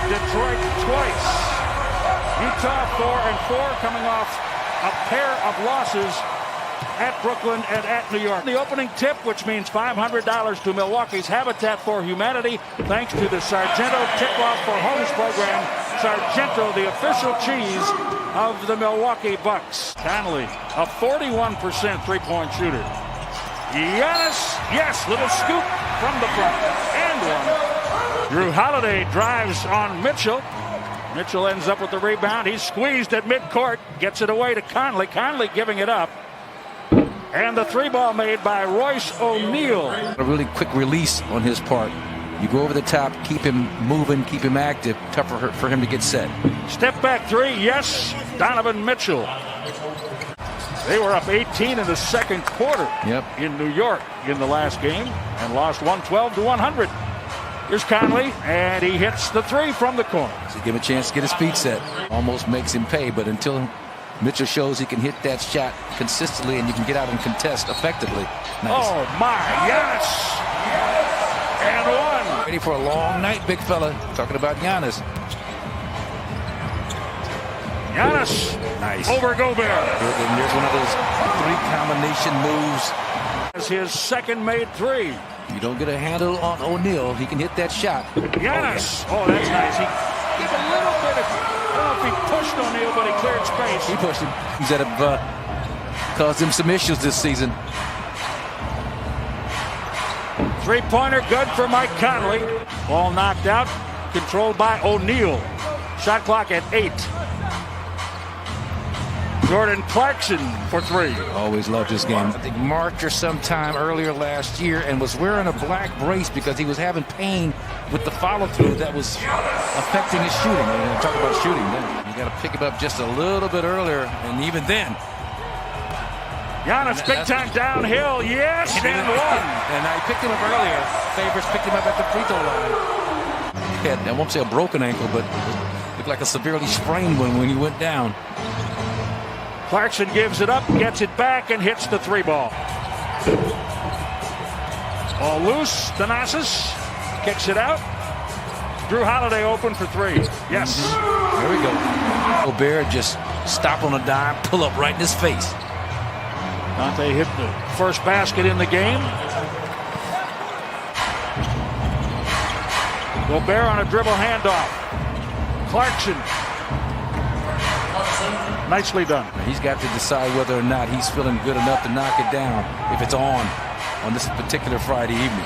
Detroit twice. Utah 4-4, coming off a pair of losses at Brooklyn and at New York. The opening tip, which means $500 to Milwaukee's Habitat for Humanity, thanks to the Sargento Tip-Off for Homes program. Sargento, the official cheese of the Milwaukee Bucks. Conley, a 41% three-point shooter. Giannis, yes, little scoop from the front, and one. Drew Holiday drives on Mitchell. Mitchell ends up with the rebound. He's squeezed at midcourt, gets it away to Conley. Conley giving it up. And the three ball made by Royce O'Neal. A really quick release on his part. You go over the top, keep him moving, keep him active. Tougher for him to get set. Step back three, yes, Donovan Mitchell. They were up 18 in the second quarter in New York in the last game and lost 112-100. Here's Conley, and he hits the three from the corner. So give him a chance to get his feet set. Almost makes him pay, but until Mitchell shows he can hit that shot consistently and you can get out and contest effectively. Nice. Oh, my, yes! And one. Ready for a long night, big fella. Talking about Giannis. Giannis, nice. Over Gobert. And there's one of those three combination moves. As his second made three. You don't get a handle on O'Neal, he can hit that shot. Giannis. Oh, that's nice. He gave a little bit of, I don't know if he pushed O'Neal, but he cleared space. He pushed him. He's that have caused him some issues this season. Three-pointer good for Mike Conley. Ball knocked out, controlled by O'Neal. Shot clock at 8. Jordan Clarkson for three. Always loved this game. I think March or sometime earlier last year, and was wearing a black brace because he was having pain with the follow-through that was affecting his shooting. And talk about shooting, then you got to pick him up just a little bit earlier, and even then. Giannis, big time downhill, yes, and one. And I picked him up earlier. Favors picked him up at the free throw line. He had, I won't say a broken ankle, but looked like a severely sprained one when he went down. Clarkson gives it up, gets it back, and hits the three ball. Ball loose. Thanasis kicks it out. Drew Holiday open for three. Yes. There we go. Gobert just stop on a dime, pull up right in his face. Dante hit the first basket in the game. Gobert on a dribble handoff. Clarkson. Nicely done. He's got to decide whether or not he's feeling good enough to knock it down if it's on this particular Friday evening.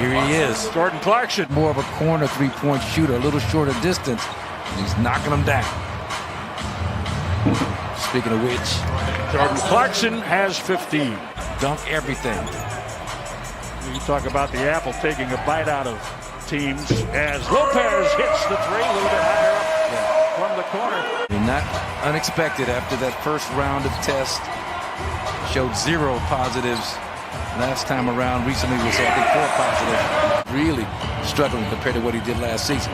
Here he is. Jordan Clarkson. More of a corner three-point shooter, a little shorter distance. He's knocking them down. Speaking of which, Jordan Clarkson has 15. Dunk everything. You talk about the apple taking a bite out of teams as Lopez hits the three a little bit higher up from the corner. Not unexpected after that first round of tests. Showed 0 positives last time around. Recently was, I think, 4 positive. Really struggling compared to what he did last season.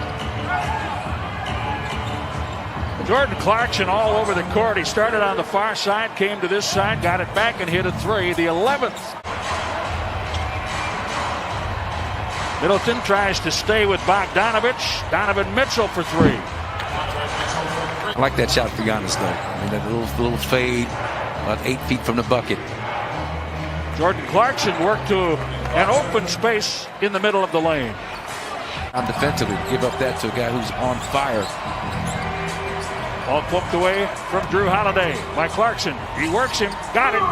Jordan Clarkson all over the court. He started on the far side, came to this side, got it back and hit a three. The 11th. Middleton tries to stay with Bogdanovic. Donovan Mitchell for three. I like that shot for Giannis, though. I mean, that little fade about 8 feet from the bucket. Jordan Clarkson worked to an open space in the middle of the lane. Not defensively, give up that to a guy who's on fire. Ball flipped away from Drew Holiday by Clarkson. He works him, got it.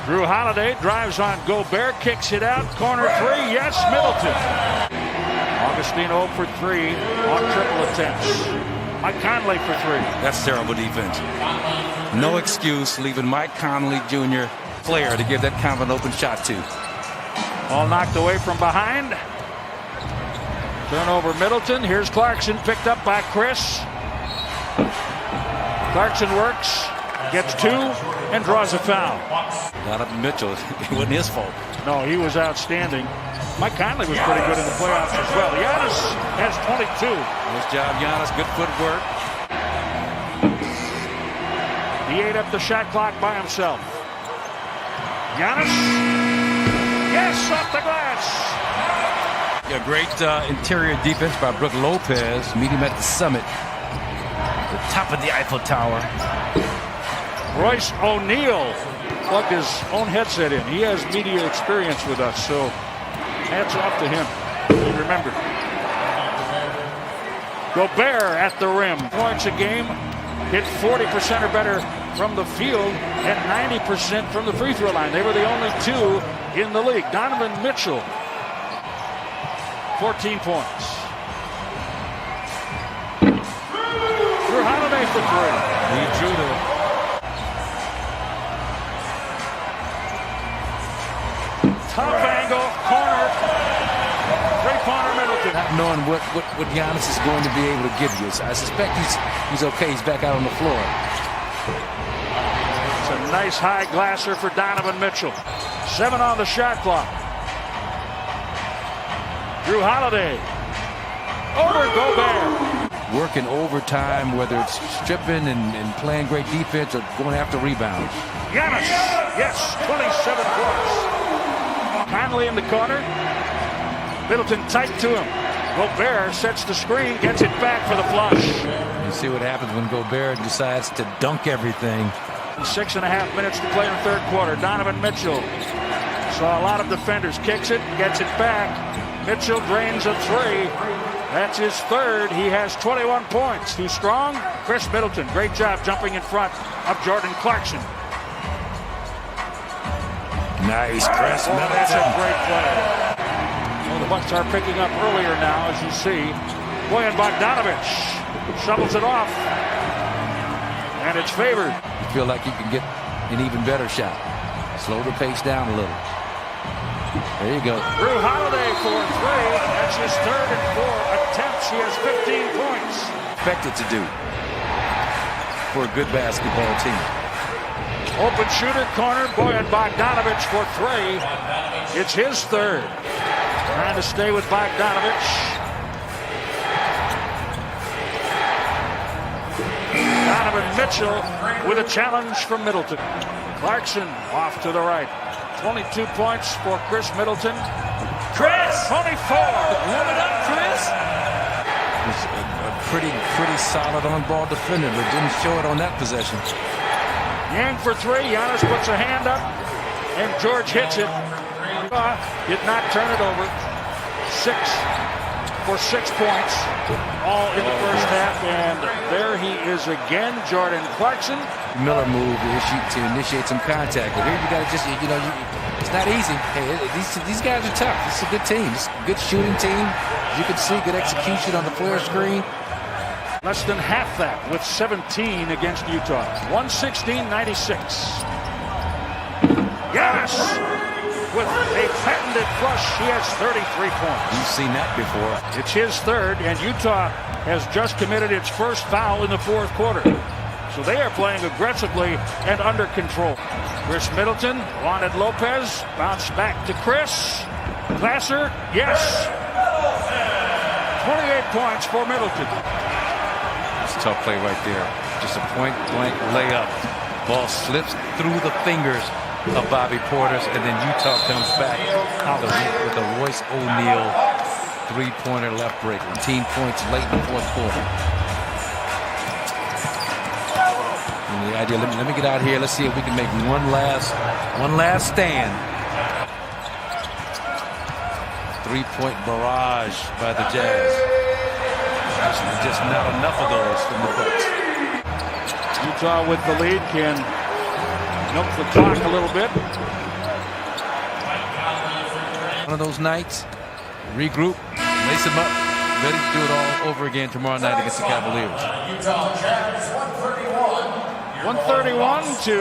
Drew Holiday drives on Gobert, kicks it out, corner three, yes, Middleton. Augustine 0 for 3 on triple attempts. Mike Conley for three. That's terrible defense. No excuse leaving Mike Conley Jr. player to give that kind of an open shot to. Ball knocked away from behind. Turnover Middleton. Here's Clarkson picked up by Chris. Clarkson works, gets 2, and draws a foul. Donovan Mitchell, it wasn't his fault. No, he was outstanding. Mike Conley was pretty good in the playoffs as well. Giannis has 22. Nice job, Giannis. Good footwork. He ate up the shot clock by himself. Giannis. Yes, off the glass. A great interior defense by Brook Lopez. Meet him at the summit, the top of the Eiffel Tower. Royce O'Neal plugged his own headset in. He has media experience with us, so hats off to him. He remembered. Gobert at the rim. Points a game. Hit 40% or better from the field and 90% from the free throw line. They were the only two in the league. Donovan Mitchell, 14 points. Drew Holiday for three. He drew the top angle, corner, three-pointer Middleton. not knowing what Giannis is going to be able to give you. I suspect he's okay. He's back out on the floor. It's a nice high glasser for Donovan Mitchell. 7 on the shot clock. Drew Holiday over Gobert. Working overtime, whether it's stripping and playing great defense or going after rebounds. Giannis, yes, 27 points. Conley in the corner. Middleton tight to him. Gobert sets the screen, gets it back for the flush. You see what happens when Gobert decides to dunk everything. 6.5 minutes to play in the third quarter. Donovan Mitchell saw a lot of defenders. Kicks it, gets it back. Mitchell drains a three. That's his third. He has 21 points. Too strong? Chris Middleton. Great job jumping in front of Jordan Clarkson. Nice, Chris Middleton. That's a great play. Well, the Bucks are picking up earlier now, as you see. Boyan Bogdanovic shovels it off. And it's favored. You feel like you can get an even better shot. Slow the pace down a little. There you go. Drew Holiday for three. That's his third and 4 attempts. He has 15 points. Expected to do for a good basketball team. Open shooter corner. Boyan Bogdanovic for three. It's his third. Trying to stay with Bogdanovic. Donovan Mitchell with a challenge from Middleton. Clarkson off to the right. 22 points for Chris Middleton. Chris! 24! Warm it up, Chris! He's a pretty solid on-ball defender, but didn't show it on that possession. Yang for three. Giannis puts a hand up, and George hits it. Did not turn it over. 6 for 6 points, all in the first half, and there he is again, Jordan Clarkson. Miller move to initiate some contact, but here you got to just, it's not easy. Hey, these guys are tough. This is a good team. It's a good shooting team. As you can see, good execution on the flare screen. Less than half that with 17 against Utah. 116-96. Yes! With a patented flush, he has 33 points. You've seen that before. It's his third, and Utah has just committed its first foul in the fourth quarter. So they are playing aggressively and under control. Chris Middleton wanted Lopez. Bounce back to Chris. Glasser, yes. 28 points for Middleton. It's a tough play right there. Just a point-blank layup. Ball slips through the fingers of Bobby Portis, and then Utah comes back with a Royce O'Neal three-pointer left break. 18 points late in the fourth quarter. And the idea, let me get out here. Let's see if we can make one last stand. Three-point barrage by the Jazz. Just not enough of those from the Bucks. Utah with the lead can milk the clock a little bit. One of those nights, regroup, lace them up, ready to do it all over again tomorrow night against the Cavaliers. 131 to